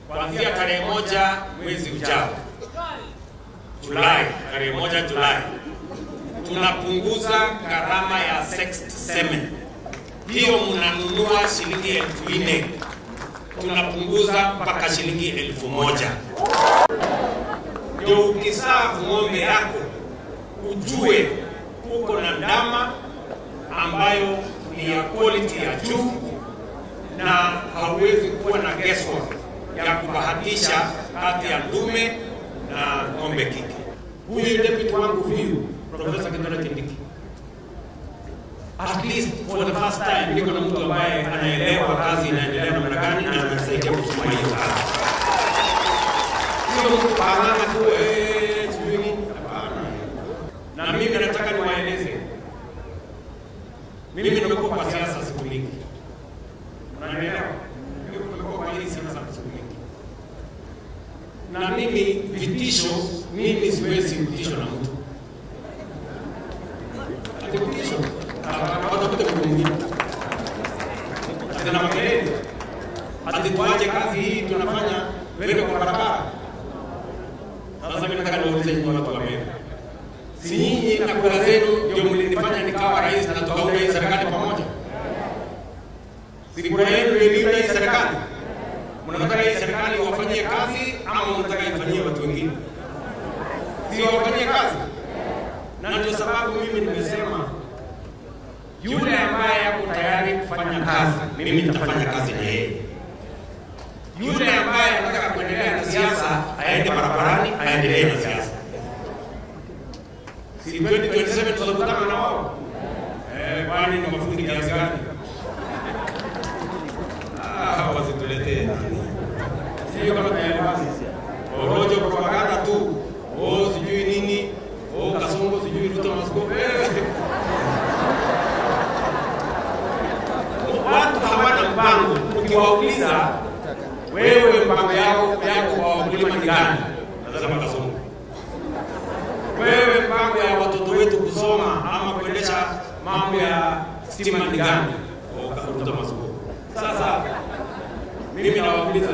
kuanzia tarehe 1 mwezi ujao, Julai, tarehe 1 Julai, tunapunguza gharama ya sexed semen. Hiyo mnanunua shilingi 4,000, tunapunguza mpaka shilingi 1,000. Ndio ukizaa ng'ombe yako ujue uko na ndama ambayo ni ya quality ya juu na hauwezi kuwa na guesswork ya kubahatisha kati ya ndume na ng'ombe kike. Huyu deputy wangu huyu Professor Kithure Kindiki, at least for the first time niko na mtu ambaye anaelewa kazi inaendelea namna gani na anasaidia kusoma hiyo kazi. Sio mtu bana tu sijui nini, hapana. Na mimi nataka niwaeleze, mimi nimekuwa kwa siasa siku nyingi. Unanielewa? Nimekuwa kwa hii siasa siku nyingi. Na mimi vitisho, mimi siwezi vitisho na mtu. Vitisho watakuta kwa mwingine. Tena makelele. Hadi tuache kazi hii tunafanya wewe kwa barabara. Sasa mimi nataka niwaulize nyinyi watu wa Meru. Si nyinyi na kura zenu ndio mlinifanya nikawa rais na tukaunda hii serikali pamoja? Si kura yenu ndio hii serikali? Mnataka hii serikali wafanyie kazi ama mnataka ifanyie watu wengine? Si wafanyie kazi. Na ndio sababu mimi nimesema yule ambaye yako tayari kufanya kazi, mimi nitafanya kazi na yeye. Yule ambaye anataka kuendelea na siasa, aende barabarani, aendelee na siasa. Si 2027 tutakutana na wao. Kwani ni mafundi kiasi gani? Wasituletee nani. Sio kama tunaelewa sisi. Orojo propaganda tu. Sijui nini. Kasongo sijui Ruto Moscow. Watu hawana mpango. Ukiwauliza wewe mpango yako kwa wakulima ni gani? Nasema Kasongo. Wewe mpango ya watoto wetu kusoma ama kuendesha mambo ya stima ni gani? Ruto Moscow. Sasa mimi nawauliza